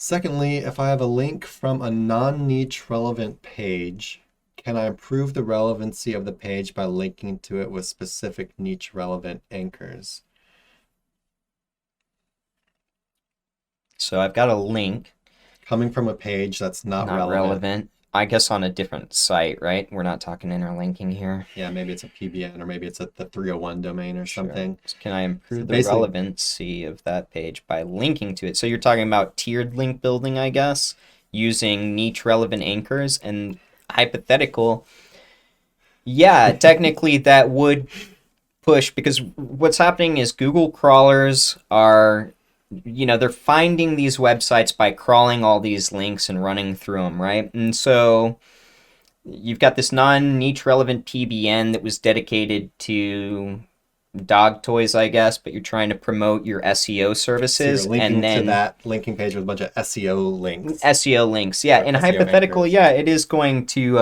Secondly, if I have a link from a non-niche relevant page, can I improve the relevancy of the page by linking to it with specific niche relevant anchors? So I've got a link, Coming from a page that's not not relevant. relevant. I guess on a different site, right? We're not talking interlinking here. Yeah, maybe it's a PBN or maybe it's at the 301 domain or something. So can I improve So the basically, relevancy of that page by linking to it? So you're talking about tiered link building, I guess, using niche relevant anchors and hypothetical. Yeah, technically that would push because what's happening is Google crawlers are, they're finding these websites by crawling all these links and running through them, right? And so you've got this non-niche relevant PBN that was dedicated to dog toys, I guess, but you're trying to promote your SEO so you're services linking and to then that linking page with a bunch of SEO links SEO links. Yeah, or and SEO hypothetical, anchors. yeah, it is going to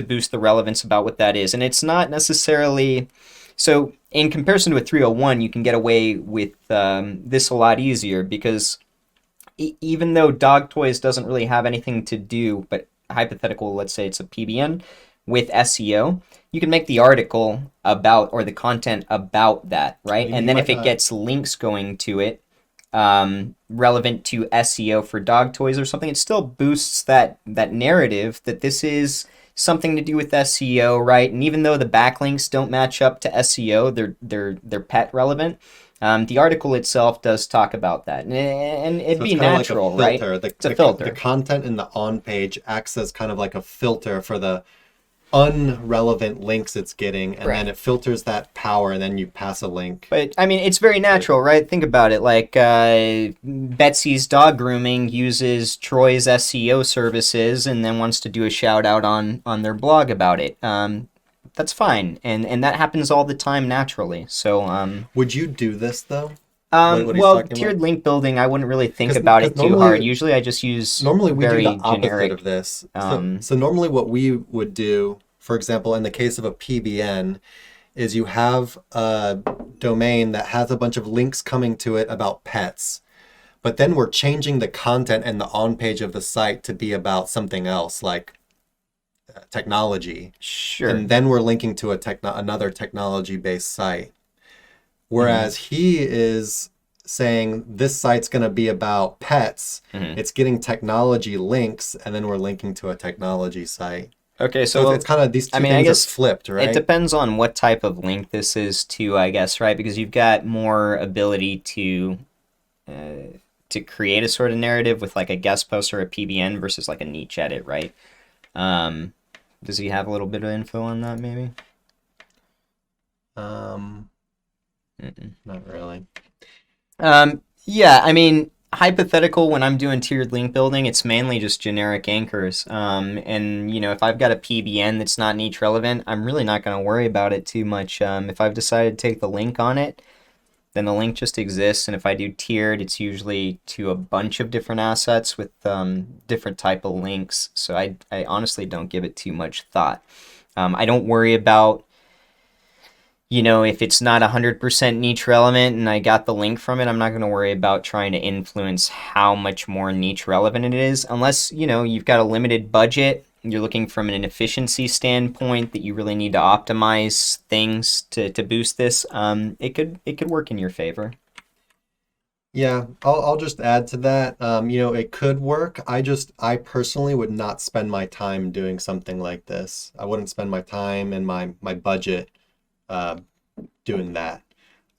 boost the relevance about what that is. And it's not necessarily so in comparison to a 301, you can get away with this a lot easier because even though dog toys doesn't really have anything to do, but hypothetical, let's say it's a PBN with SEO, you can make the article about or the content about that, right? And You then might if it not. gets links going to it, relevant to SEO for dog toys or something, it still boosts that narrative that this is something to do with SEO, right? And even though the backlinks don't match up to SEO, they're pet relevant. The article itself does talk about that, and it'd So be it's kind of like a natural, right? filter. It's a filter. The content in the on page acts as kind of like a filter for the unrelevant links it's getting, and then Right. it filters that power, and then you pass a link. But I mean, it's very natural, right? Think about it. Like Betsy's dog grooming uses Troy's SEO services, and then wants to do a shout out on their blog about it. That's fine, and that happens all the time naturally. So Would you do this though? What he's well, talking about? tiered link building, I wouldn't really think about Because it too hard. Usually, I just use normally we do the very opposite of generic. this. Um, So normally what we would do, for example, in the case of a PBN, is you have a domain that has a bunch of links coming to it about pets, but then we're changing the content and the on page of the site to be about something else, like technology, sure. and then we're linking to another technology-based site. Hmm. Whereas he is saying this site's going to be about pets, Hmm. it's getting technology links, and then we're linking to a technology site. Okay, So so it's kind of these I two mean, I things are guess flipped, it right? depends on what type of link this is too, I guess, right? Because you've got more ability to create a sort of narrative with like a guest post or a PBN versus like a niche edit, right? Um, does he have a little bit of info on that, maybe? Um, Mm-mm. Not really. Yeah, I mean, hypothetical when I'm doing tiered link building, it's mainly just generic anchors. And if I've got a PBN that's not niche relevant, I'm really not going to worry about it too much. If I've decided to take the link on it, then the link just exists. And if I do tiered, it's usually to a bunch of different assets with different type of links. So I honestly don't give it too much thought. I don't worry about if it's not 100% niche relevant and I got the link from it, I'm not going to worry about trying to influence how much more niche relevant it is. Unless, you've got a limited budget, you're looking from an efficiency standpoint that you really need to optimize things to boost this, it could work in your favor. Yeah, I'll just add to that. It could work. I personally would not spend my time doing something like this. I wouldn't spend my time and my budget uh, doing that.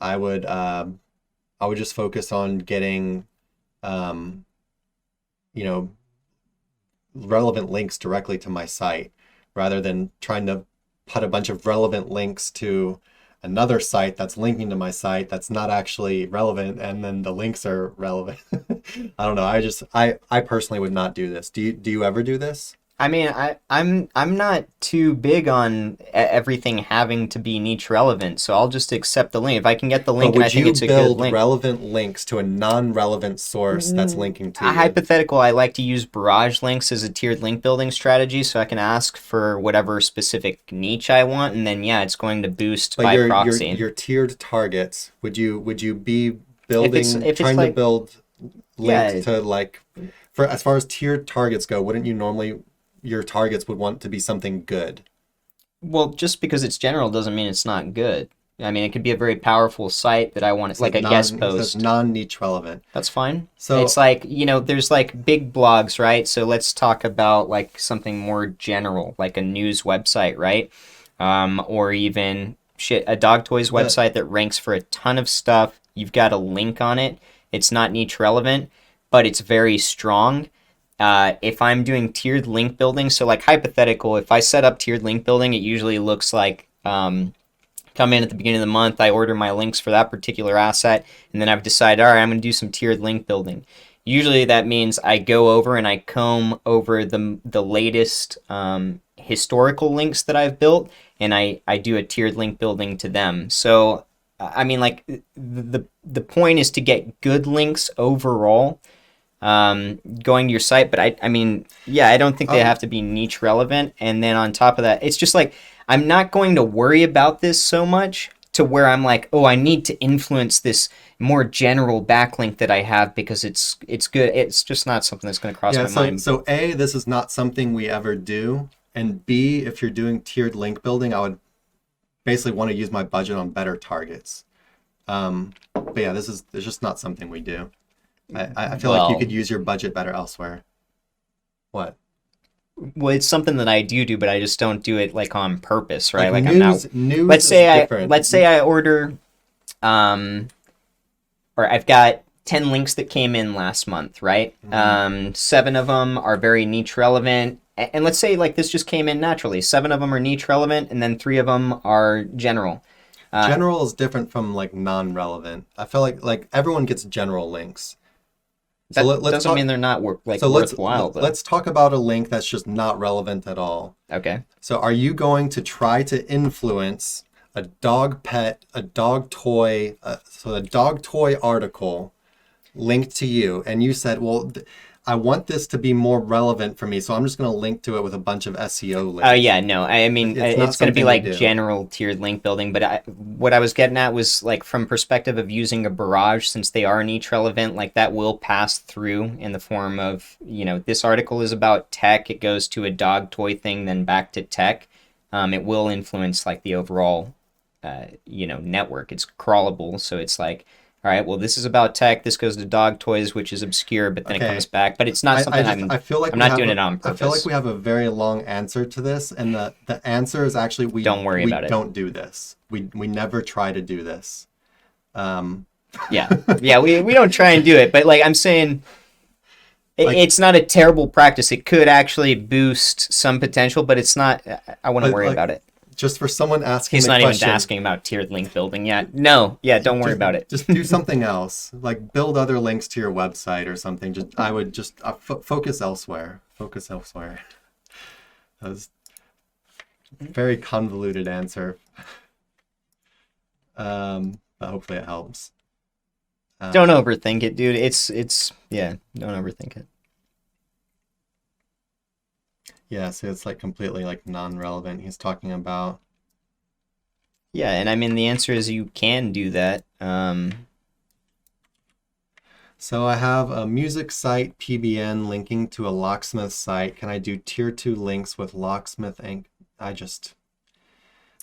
I would um, I would just focus on getting um, you know, relevant links directly to my site rather than trying to put a bunch of relevant links to another site that's linking to my site that's not actually relevant and then the links are relevant. I don't know. I personally would not do this. Do you ever do this? I mean, I'm not too big on everything having to be niche relevant, so I'll just accept the link. If I can get the But link and I would think you it's a good build link. relevant links to a non-relevant source that's linking to you? Hypothetical, I like to use barrage links as a tiered link building strategy, so I can ask for whatever specific niche I want, and then yeah, it's going to boost But by your proxy. your tiered targets, would you be If it's building if it's trying to like build linked Yeah, to like, for as far as tiered targets go, wouldn't you normally, your targets would want to be something good? well, just because it's general doesn't mean it's not good. I mean, it could be a very powerful site that I It want, says like a guest it says post. non-niche relevant. That's fine. It's So like, there's like big blogs, right? So let's talk about like something more general, like a news website, right? Or even shit, a dog toys the website that ranks for a ton of stuff. You've got a link on it. It's not niche relevant, but it's very strong. If I'm doing tiered link building, so like hypothetical, if I set up tiered link building, it usually looks like come in at the beginning of the month, I order my links for that particular asset, and then I've decided, all right, I'm going to do some tiered link building. Usually that means I go over and I comb over the latest historical links that I've built, and I do a tiered link building to them. So, I mean, like the point is to get good links overall going to your site. But I mean, yeah, I don't think they um have to be niche relevant. And then on top of that, it's just like I'm not going to worry about this so much to where I'm like, oh, I need to influence this more general backlink that I have because it's good. It's just not something that's going to cross yeah, my mind. so A, this is not something we ever do, and B, if you're doing tiered link building, I would basically want to use my budget on better targets. But yeah, it's just not something we do. I feel like you could Well, use your budget better elsewhere. What? well, it's something that I do, but I just don't do it like on purpose, right? Like Like I'm not. news is different. Let's say I order um or I've got 10 links that came in last month, right? Mhm. Seven of them are very niche relevant. And let's say like this just came in naturally. Seven of them are niche relevant, and then three of them are general. Uh, General is different from like non-relevant. I feel like everyone gets general links. So that let's doesn't talk. mean they're not like So worthwhile, though. let's talk about a link that's just not relevant at all. Okay. So are you going to try to influence a dog pet, a dog toy, so a dog toy article linked to you, and you said, well, I want this to be more relevant for me, so I'm just going to link to it with a bunch of SEO Oh links. yeah, no. I mean, It's not it's going to be something we like do. general tiered link building, but what I was getting at was like from perspective of using a barrage, since they are niche relevant, like that will pass through in the form of, this article is about tech. It goes to a dog toy thing, then back to tech. It will influence like the overall, network. It's crawlable, so it's like, all right, well, this is about tech. This goes to dog toys, which is obscure, but then it comes Okay. back. But it's not something I feel like I'm we not have doing it on I feel like purpose. we have a very long answer to this, and the answer is actually Don't worry we about it. don't do this. We never try to do this. Um, Yeah. Yeah, we don't try and do it, but like I'm saying like, it's not a terrible practice. It could actually boost some potential, but it's not I wouldn't but worry like about it. just for someone asking He's the not even question, asking about tiered link building yet. No, yeah, don't worry just about it. just do something else. Like build other links to your website or something. Just I would just focus elsewhere. Focus elsewhere. That was a very convoluted answer. But hopefully it helps. Don't Um, overthink it, dude. It's yeah, don't overthink it. yeah, so it's like completely like non-relevant. He's talking about. Yeah, and I mean the answer is you can do that. So I have a music site PBN linking to a locksmith site. Can I do tier two links with locksmith and I just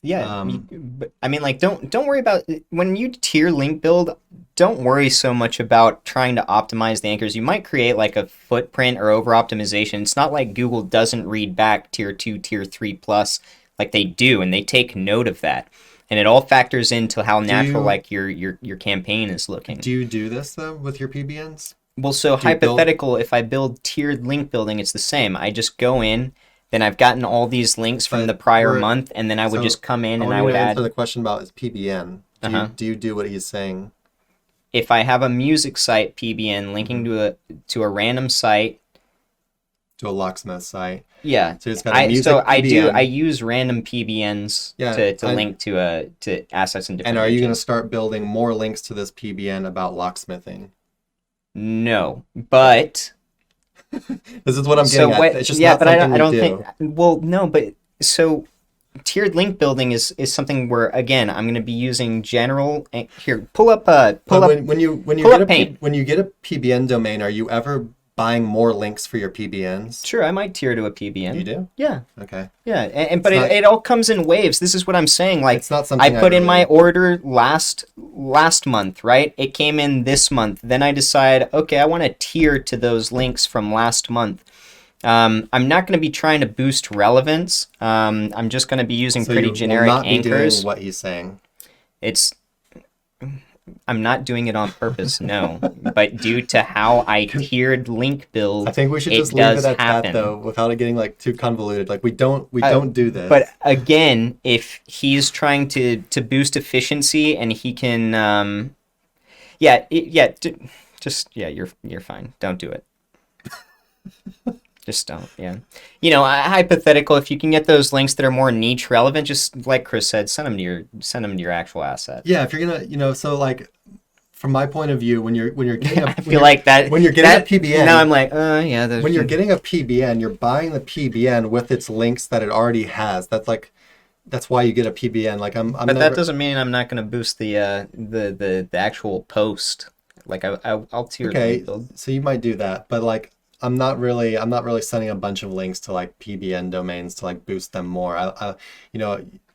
Yeah, um but I mean, like, don't worry about when you tier link build. Don't worry so much about trying to optimize the anchors. You might create like a footprint or over optimization. It's not like Google doesn't read back tier two, tier three plus, like they do, and they take note of that, and it all factors into how do natural you like your campaign is looking. do this though with your PBNs? Well, so Do you build hypothetical, if I build tiered link building, it's the same. I just go in, then I've gotten all these links from the but prior we're month, and then I would so just come in I and want I you would to answer add. the question about his PBN. Uh-huh. Do you do what he's saying? If I have a music site PBN linking Hmm. to a random site, To a locksmith site. yeah, So he's got a I music PBN. use random PBNs Yeah, to link to assets in and different are you going to regions. start building more links to this PBN about locksmithing? No, but This is what I'm so getting at. what? It's just Yeah, not but something I we don't think. do. Well, no, but so tiered link building is something where, again, I'm going to be using general. Here, pull up When you pull get up Paint. when you get a PBN domain, are you ever buying more links for your PBNs? Sure, I might tier to a PBN. You do? Yeah. Okay. Yeah, but It's not- it all comes in waves. This is what I'm saying. Like, It's not something I put I in my really- order last month, right? It came in this month. Then I decide, okay, I want to tier to those links from last month. I'm not going to be trying to boost relevance. I'm just going to be using So pretty you generic will not be doing anchors. what he's saying. I'm not doing it on purpose, no. But due to how I tiered link build, I think we should it just leave does it at happen. that though, without it getting like too convoluted. Like we don't do this. But again, if he's trying to boost efficiency and he can, you're fine. Don't do it. Just don't. Yeah. Hypothetical. If you can get those links that are more niche relevant, just like Chris said, send them to your actual asset. Yeah, if you're gonna, so like from my point of view, when you're getting a, I feel like that when you're getting a PBN. Now I'm like, yeah. When you're getting a PBN, you're buying the PBN with its links that it already has. That's why you get a PBN. Like But that doesn't mean I'm not going to boost the actual post. Like I'll tier okay. link build. So you might do that, but like I'm not really sending a bunch of links to like PBN domains to like boost them more.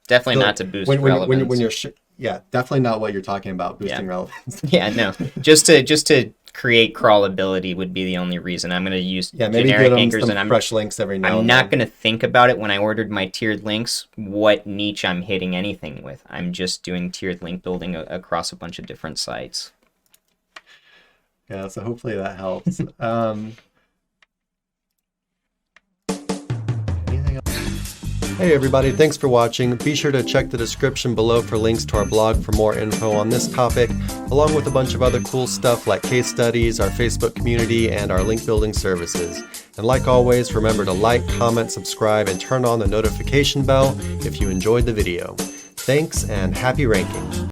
Definitely not to boost relevance. when you're yeah, definitely not what you're talking about, boosting relevance. Yeah, no. Just to create crawlability would be the only reason. I'm going to use maybe generic give them anchors, some and I'm fresh links every now I'm and not then. going to think about it when I ordered my tiered links, what niche I'm hitting anything with. I'm just doing tiered link building across a bunch of different sites. Yeah, so hopefully that helps. Anything else? Hey everybody, thanks for watching. Be sure to check the description below for links to our blog for more info on this topic, along with a bunch of other cool stuff like case studies, our Facebook community, and our link building services. And like always, remember to like, comment, subscribe, and turn on the notification bell if you enjoyed the video. Thanks and happy ranking.